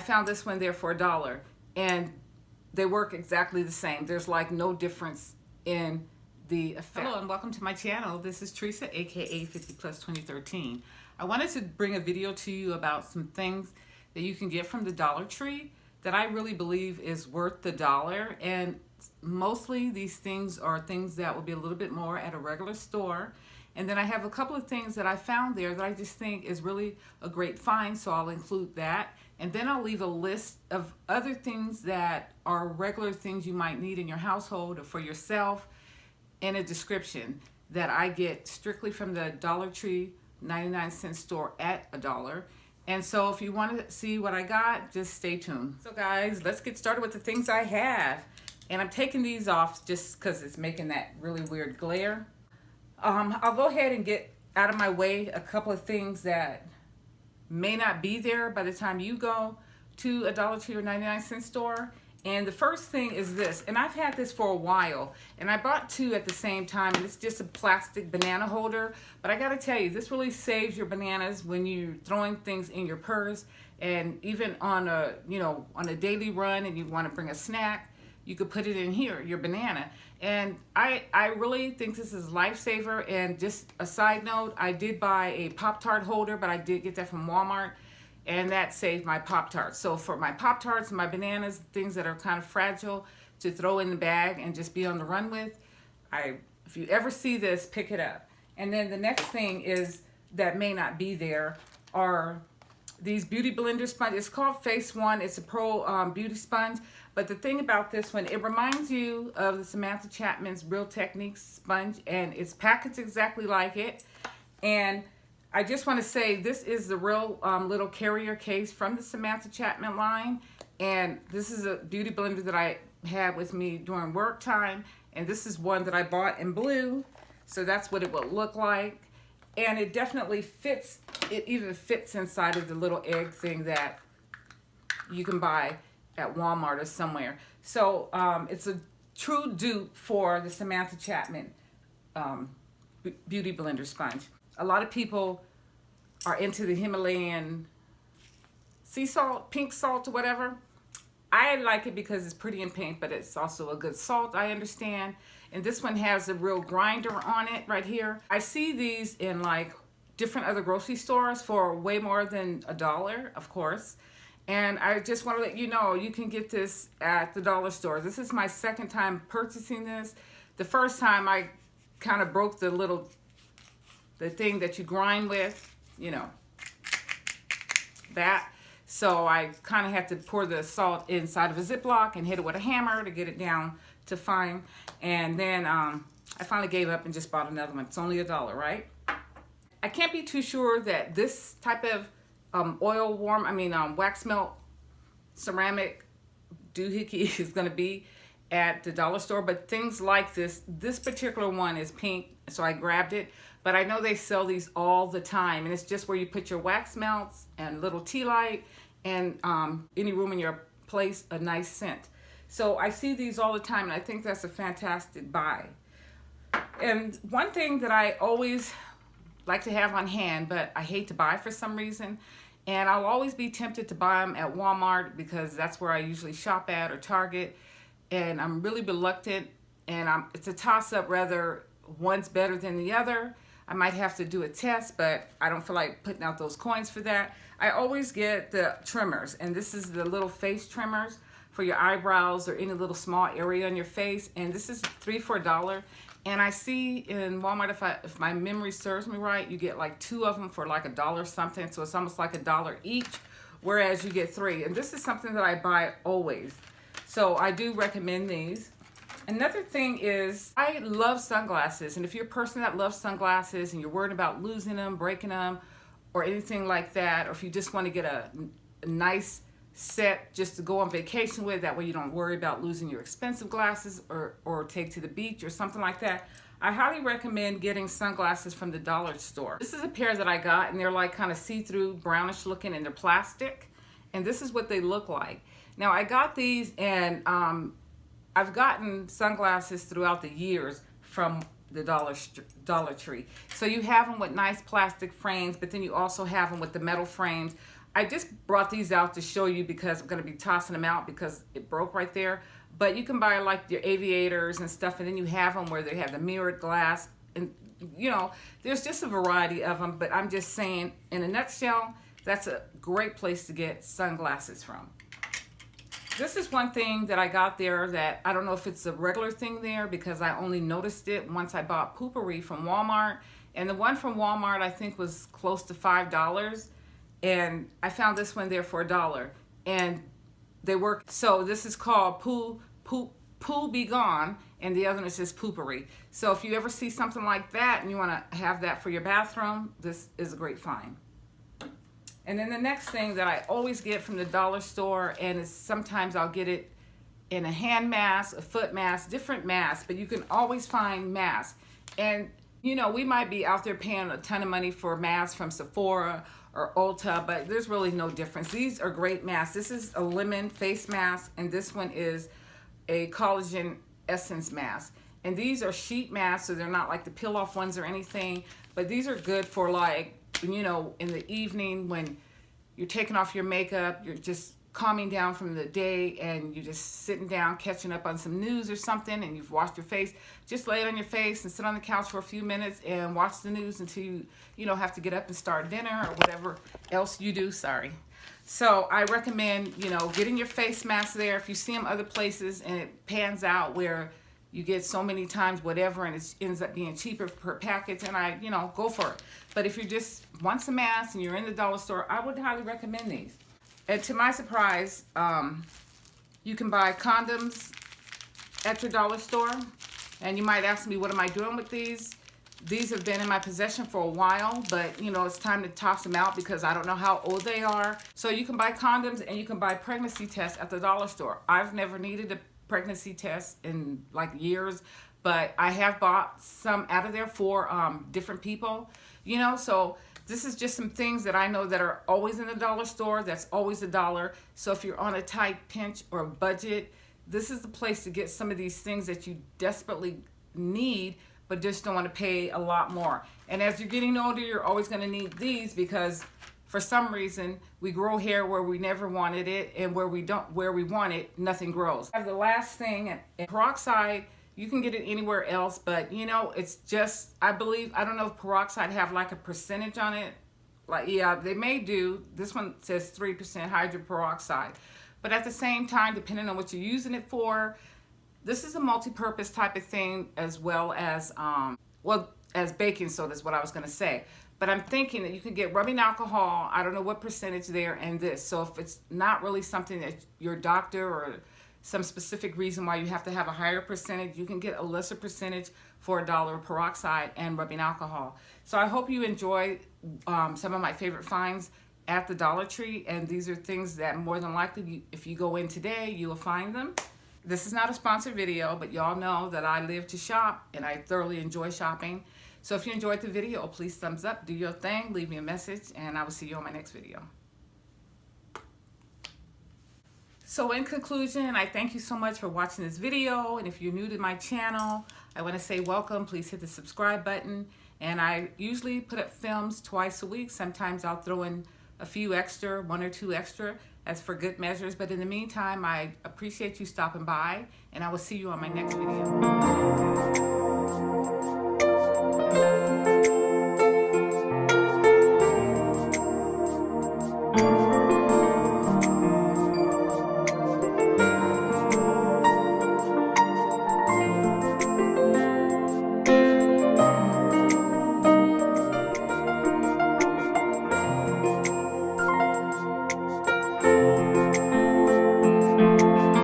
found this one there for $1, and they work exactly the same. There's like no difference in the effect. Hello and welcome to my channel. This is Teresa, aka 50 Plus 2013. I wanted to bring a video to you about some things that you can get from the Dollar Tree that I really believe is worth the dollar, and mostly these things are things that will be a little bit more at a regular store. And then I have a couple of things that I found there that I just think is really a great find, so I'll include that. And then I'll leave a list of other things that are regular things you might need in your household or for yourself in a description that I get strictly from the Dollar Tree 99-cent store at $1. And so if you want to see what I got, just stay tuned. So guys, let's get started with the things I have. And I'm taking these off just because it's making that really weird glare. I'll go ahead and get out of my way a couple of things that may not be there by the time you go to a Dollar Tree or 99-cent store. And the first thing is this, and I've had this for a while, and I bought two at the same time, and it's just a plastic banana holder. But I gotta tell you, this really saves your bananas when you're throwing things in your purse, and even on a, on a daily run and you wanna bring a snack, you could put it in here, your banana. And I really think this is a lifesaver. And just a side note, I did buy a Pop-Tart holder, but I did get that from Walmart, and that saved my Pop-Tarts. So for my Pop-Tarts and my bananas, things that are kind of fragile to throw in the bag and just be on the run with, if you ever see this, pick it up. And then the next thing is that may not be there are these beauty blender sponges. It's called Face One. It's a Pro beauty sponge. But the thing about this one, it reminds you of the Samantha Chapman's Real Techniques sponge, and it's packaged exactly like it. And I just want to say this is the real little carrier case from the Samantha Chapman line. And this is a beauty blender that I had with me during work time. And this is one that I bought in blue. So that's what it would look like. And it definitely fits. It even fits inside of the little egg thing that you can buy at Walmart or somewhere. So it's a true dupe for the Samantha Chapman beauty blender sponge. A lot of people are into the Himalayan sea salt, pink salt or whatever. I like it because it's pretty in pink, but it's also a good salt, I understand. And this one has a real grinder on it right here. I see these in like different other grocery stores for way more than $1, of course. And I just want to let you know, you can get this at the dollar store. This is my second time purchasing this. The first time I kind of broke the thing that you grind with, that. So I kind of had to pour the salt inside of a Ziploc and hit it with a hammer to get it down to fine. And then I finally gave up and just bought another one. It's only $1, right? I can't be too sure that this type of wax melt ceramic doohickey is going to be at the dollar store, but things like this particular one is pink, so I grabbed it. But I know they sell these all the time, and it's just where you put your wax melts and little tea light and any room in your place, a nice scent. So I see these all the time, and I think that's a fantastic buy. And one thing that I always like to have on hand, but I hate to buy for some reason, and I'll always be tempted to buy them at Walmart because that's where I usually shop at, or Target, and I'm really reluctant, and it's a toss-up whether one's better than the other. I might have to do a test, but I don't feel like putting out those coins for that. I always get the trimmers, and this is the little face trimmers for your eyebrows or any little small area on your face, and this is 3 for $1. And I see in Walmart, if my memory serves me right, you get like 2 of them for like $1 something, so it's almost like $1 each, whereas you get 3. And this is something that I buy always, so I do recommend these. Another thing is, I love sunglasses, and if you're a person that loves sunglasses and you're worried about losing them, breaking them, or anything like that, or if you just want to get a nice set just to go on vacation with, that way you don't worry about losing your expensive glasses or take to the beach or something like that, I highly recommend getting sunglasses from the dollar store. This is a pair that I got, and they're like kind of see-through, brownish looking, and they're plastic, and this is what they look like. Now I got these, and I've gotten sunglasses throughout the years from the Dollar Tree. So you have them with nice plastic frames, but then you also have them with the metal frames. I just brought these out to show you because I'm going to be tossing them out because it broke right there. But you can buy like your aviators and stuff, and then you have them where they have the mirrored glass. And, you know, there's just a variety of them. But I'm just saying, in a nutshell, that's a great place to get sunglasses from. This is one thing that I got there that I don't know if it's a regular thing there because I only noticed it once I bought Potpourri from Walmart. And the one from Walmart I think was close to $5. And I found this one there for $1. And they work. So this is called Poo Be Gone, and the other one is just Potpourri. So if you ever see something like that and you want to have that for your bathroom, this is a great find. And then the next thing that I always get from the dollar store, and is sometimes I'll get it in a hand mask, a foot mask, different masks, but you can always find masks. And you know, we might be out there paying a ton of money for masks from Sephora or Ulta, but there's really no difference. These are great masks. This is a lemon face mask, and this one is a collagen essence mask. And these are sheet masks, so they're not like the peel off ones or anything, but these are good for, like, you know, in the evening when you're taking off your makeup, you're just calming down from the day, and you're just sitting down catching up on some news or something, and you've washed your face. Just lay it on your face and sit on the couch for a few minutes and watch the news until you know, have to get up and start dinner or whatever else you do. Sorry. So I recommend, you know, getting your face mask there. If you see them other places and it pans out where you get so many times whatever and it ends up being cheaper per package, and you know, go for it. But if you just want some masks and you're in the dollar store, I would highly recommend these. And to my surprise, you can buy condoms at your dollar store. And you might ask me, what am I doing with these? These have been in my possession for a while, but you know, it's time to toss them out because I don't know how old they are. So you can buy condoms and you can buy pregnancy tests at the dollar store. I've never needed a pregnancy test in like years, but I have bought some out of there for different people, you know. So this is just some things that I know that are always in the dollar store. That's always $1. So if you're on a tight pinch or a budget, this is the place to get some of these things that you desperately need, but just don't want to pay a lot more. And as you're getting older, you're always going to need these because for some reason we grow hair where we never wanted it, and where we want it, nothing grows. I have the last thing, peroxide. You can get it anywhere else, but you know, it's just, I don't know if peroxide have like a percentage on it. Like, yeah, they may do. This one says 3% hydroperoxide. But at the same time, depending on what you're using it for, this is a multi-purpose type of thing, as well as, as baking soda is what I was going to say. But I'm thinking that you can get rubbing alcohol, I don't know what percentage there, and this. So if it's not really something that your doctor or some specific reason why you have to have a higher percentage, you can get a lesser percentage for $1 peroxide and rubbing alcohol. So I hope you enjoy some of my favorite finds at the Dollar Tree, and these are things that more than likely, if you go in today, you will find them. This is not a sponsored video, but y'all know that I live to shop and I thoroughly enjoy shopping. So if you enjoyed the video, please thumbs up, do your thing, leave me a message, and I will see you on my next video. So in conclusion, I thank you so much for watching this video, and if you're new to my channel, I want to say welcome. Please hit the subscribe button, and I usually put up films twice a week. Sometimes I'll throw in a few extra, 1 or 2 extra, as for good measures. But in the meantime, I appreciate you stopping by, and I will see you on my next video.